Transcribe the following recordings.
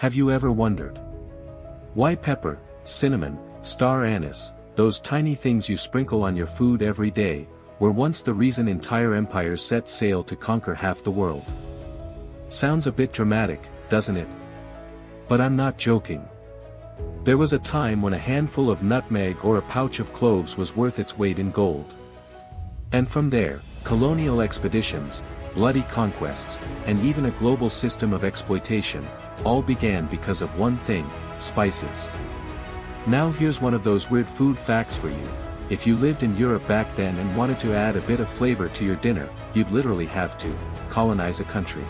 Have you ever wondered why pepper, cinnamon, star anise, those tiny things you sprinkle on your food every day, were once the reason entire empires set sail to conquer half the world? Sounds a bit dramatic, doesn't it? But I'm not joking. There was a time when a handful of nutmeg or a pouch of cloves was worth its weight in gold. And from there, colonial expeditions, bloody conquests, and even a global system of exploitation, all began because of one thing: spices. Now here's one of those weird food facts for you. If you lived in Europe back then and wanted to add a bit of flavor to your dinner, you'd literally have to colonize a country.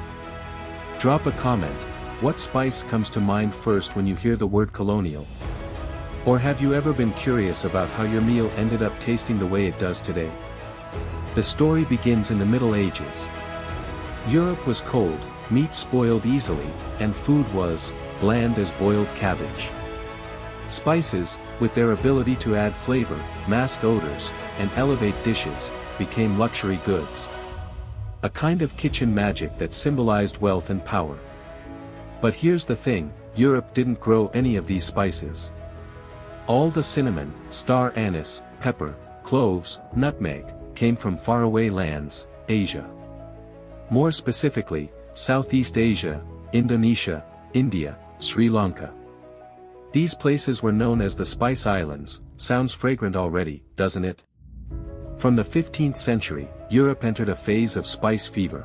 Drop a comment. What spice comes to mind first when you hear the word colonial? Or have you ever been curious about how your meal ended up tasting the way it does today? The story begins in the Middle Ages. Europe was cold, meat spoiled easily, and food was bland as boiled cabbage. Spices, with their ability to add flavor, mask odors, and elevate dishes, became luxury goods. A kind of kitchen magic that symbolized wealth and power. But here's the thing: Europe didn't grow any of these spices. All the cinnamon, star anise, pepper, cloves, nutmeg, came from faraway lands, Asia. More specifically, Southeast Asia, Indonesia, India, Sri Lanka. These places were known as the Spice Islands. Sounds fragrant already, doesn't it? From the 15th century, Europe entered a phase of spice fever.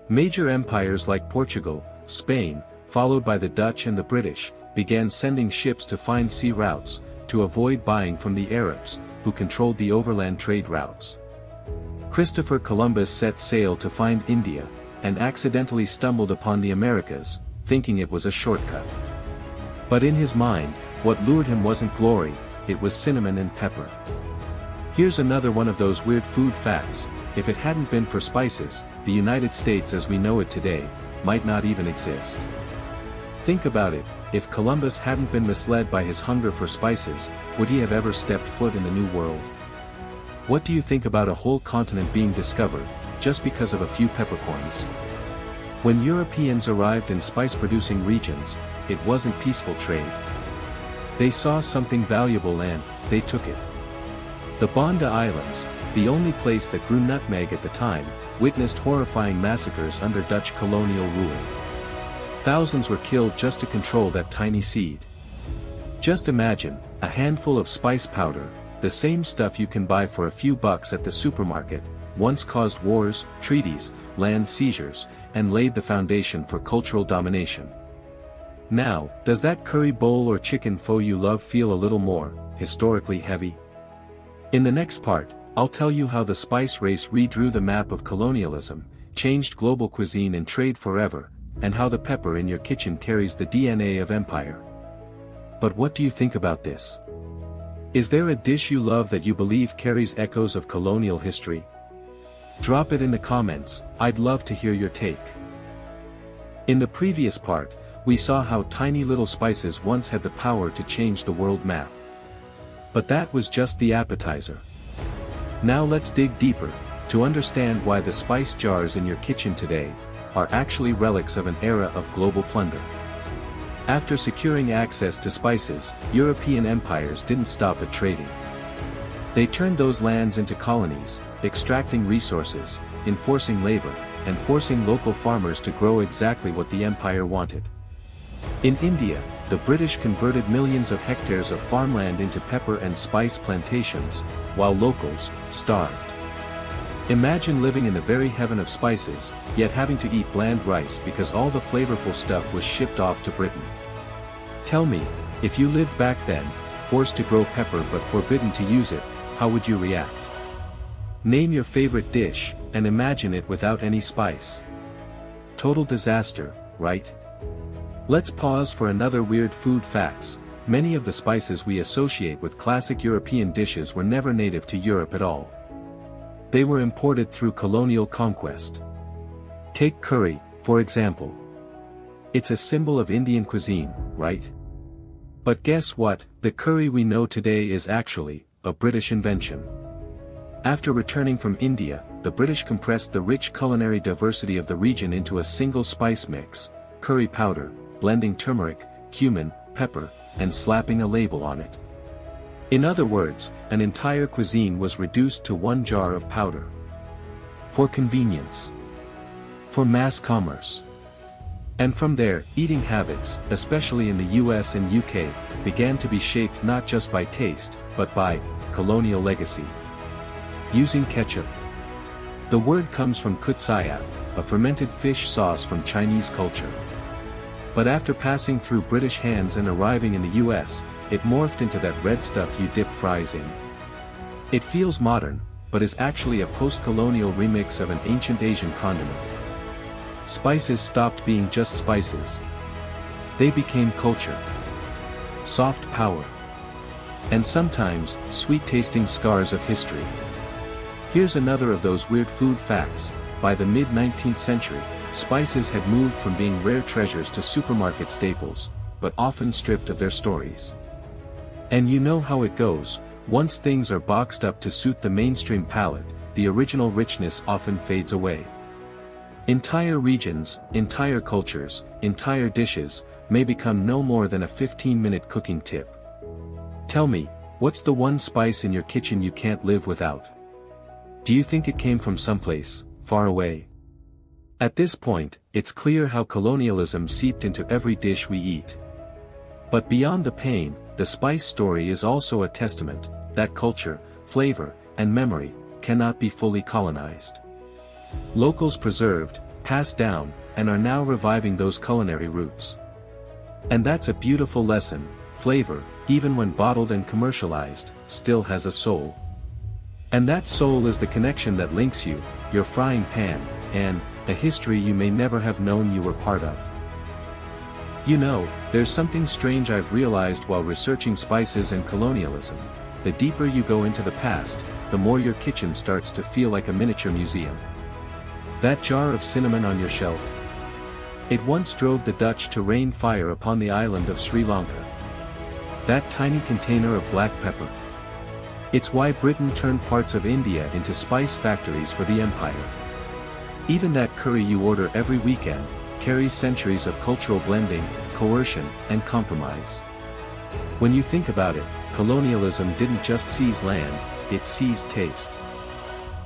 Major empires like Portugal, Spain, followed by the Dutch and the British, began sending ships to find sea routes, to avoid buying from the Arabs, who controlled the overland trade routes. Christopher Columbus set sail to find India, and accidentally stumbled upon the Americas, thinking it was a shortcut. But in his mind, what lured him wasn't glory, it was cinnamon and pepper. Here's another one of those weird food facts: if it hadn't been for spices, the United States as we know it today, might not even exist. Think about it: if Columbus hadn't been misled by his hunger for spices, would he have ever stepped foot in the New World? What do you think about a whole continent being discovered, just because of a few peppercorns? When Europeans arrived in spice-producing regions, it wasn't peaceful trade. They saw something valuable and they took it. The Banda Islands, the only place that grew nutmeg at the time, witnessed horrifying massacres under Dutch colonial rule. Thousands were killed just to control that tiny seed. Just imagine, a handful of spice powder, the same stuff you can buy for a few bucks at the supermarket, once caused wars, treaties, land seizures, and laid the foundation for cultural domination. Now, does that curry bowl or chicken pho you love feel a little more historically heavy? In the next part, I'll tell you how the spice race redrew the map of colonialism, changed global cuisine and trade forever, and how the pepper in your kitchen carries the DNA of empire. But what do you think about this? Is there a dish you love that you believe carries echoes of colonial history? Drop it in the comments. I'd love to hear your take. In the previous part, we saw how tiny little spices once had the power to change the world map. But that was just the appetizer. Now let's dig deeper, to understand why the spice jars in your kitchen today are actually relics of an era of global plunder. After securing access to spices, European empires didn't stop at trading. They turned those lands into colonies, extracting resources, enforcing labor, and forcing local farmers to grow exactly what the empire wanted. In India, the British converted millions of hectares of farmland into pepper and spice plantations, while locals starved. Imagine living in the very heaven of spices, yet having to eat bland rice because all the flavorful stuff was shipped off to Britain. Tell me, if you lived back then, forced to grow pepper but forbidden to use it, how would you react? Name your favorite dish, and imagine it without any spice. Total disaster, right? Let's pause for another weird food facts. Many of the spices we associate with classic European dishes were never native to Europe at all. They were imported through colonial conquest. Take curry, for example. It's a symbol of Indian cuisine, right? But guess what? The curry we know today is actually a British invention. After returning from India, the British compressed the rich culinary diversity of the region into a single spice mix, curry powder, blending turmeric, cumin, pepper, and slapping a label on it. In other words, an entire cuisine was reduced to one jar of powder. For convenience. For mass commerce. And from there, eating habits, especially in the US and UK, began to be shaped not just by taste, but by colonial legacy. Using ketchup. The word comes from kutsaya, a fermented fish sauce from Chinese culture. But after passing through British hands and arriving in the US, it morphed into that red stuff you dip fries in. It feels modern, but is actually a post-colonial remix of an ancient Asian condiment. Spices stopped being just spices. They became culture. Soft power. And sometimes, sweet-tasting scars of history. Here's another of those weird food facts. By the mid-19th century, spices had moved from being rare treasures to supermarket staples, but often stripped of their stories. And you know how it goes, once things are boxed up to suit the mainstream palate, the original richness often fades away. Entire regions, entire cultures, entire dishes, may become no more than a 15-minute cooking tip. Tell me, what's the one spice in your kitchen you can't live without? Do you think it came from someplace far away? At this point, it's clear how colonialism seeped into every dish we eat. But beyond the pain, the spice story is also a testament that culture, flavor, and memory cannot be fully colonized. Locals preserved, passed down, and are now reviving those culinary roots. And that's a beautiful lesson. Flavor, even when bottled and commercialized, still has a soul. And that soul is the connection that links you, your frying pan, and a history you may never have known you were part of. You know, there's something strange I've realized while researching spices and colonialism. The deeper you go into the past, the more your kitchen starts to feel like a miniature museum. That jar of cinnamon on your shelf. It once drove the Dutch to rain fire upon the island of Sri Lanka. That tiny container of black pepper. It's why Britain turned parts of India into spice factories for the empire. Even that curry you order every weekend carries centuries of cultural blending, coercion, and compromise. When you think about it, colonialism didn't just seize land, it seized taste.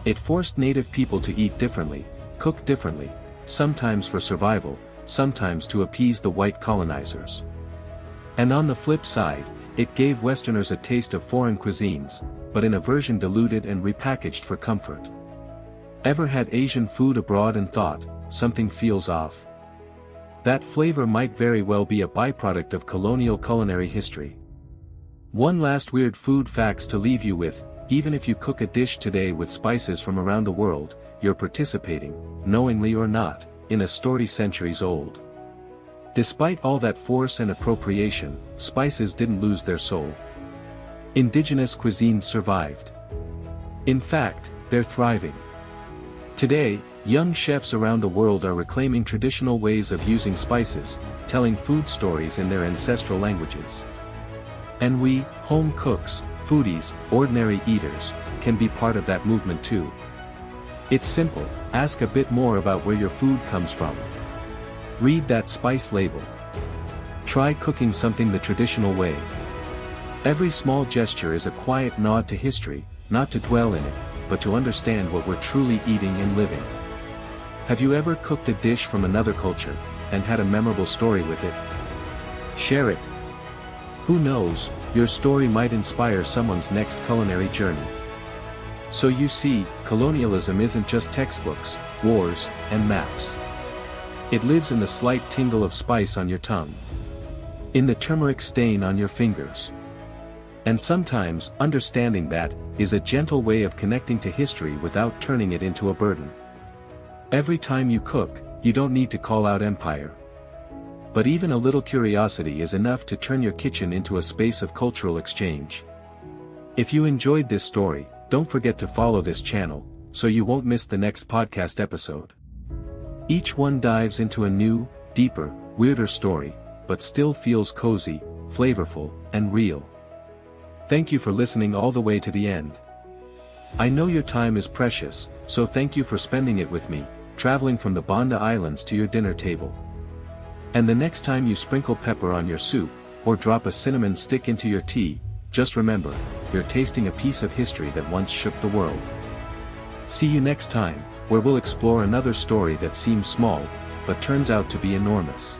It forced native people to eat differently, cook differently, sometimes for survival, sometimes to appease the white colonizers. And on the flip side, it gave Westerners a taste of foreign cuisines, but in a version diluted and repackaged for comfort. Ever had Asian food abroad and thought, something feels off? That flavor might very well be a byproduct of colonial culinary history. One last weird food facts to leave you with: even if you cook a dish today with spices from around the world, you're participating, knowingly or not, in a story centuries old. Despite all that force and appropriation, spices didn't lose their soul. Indigenous cuisines survived. In fact, they're thriving. Today, young chefs around the world are reclaiming traditional ways of using spices, telling food stories in their ancestral languages. And we, home cooks, foodies, ordinary eaters, can be part of that movement too. It's simple: ask a bit more about where your food comes from. Read that spice label. Try cooking something the traditional way. Every small gesture is a quiet nod to history, not to dwell in it, but to understand what we're truly eating and living. Have you ever cooked a dish from another culture, and had a memorable story with it? Share it. Who knows, your story might inspire someone's next culinary journey. So you see, colonialism isn't just textbooks, wars, and maps. It lives in the slight tingle of spice on your tongue. In the turmeric stain on your fingers. And sometimes, understanding that, is a gentle way of connecting to history without turning it into a burden. Every time you cook, you don't need to call out empire. But even a little curiosity is enough to turn your kitchen into a space of cultural exchange. If you enjoyed this story, don't forget to follow this channel, so you won't miss the next podcast episode. Each one dives into a new, deeper, weirder story, but still feels cozy, flavorful, and real. Thank you for listening all the way to the end. I know your time is precious, so thank you for spending it with me, traveling from the Banda Islands to your dinner table. And the next time you sprinkle pepper on your soup, or drop a cinnamon stick into your tea, just remember, you're tasting a piece of history that once shook the world. See you next time, where we'll explore another story that seems small, but turns out to be enormous.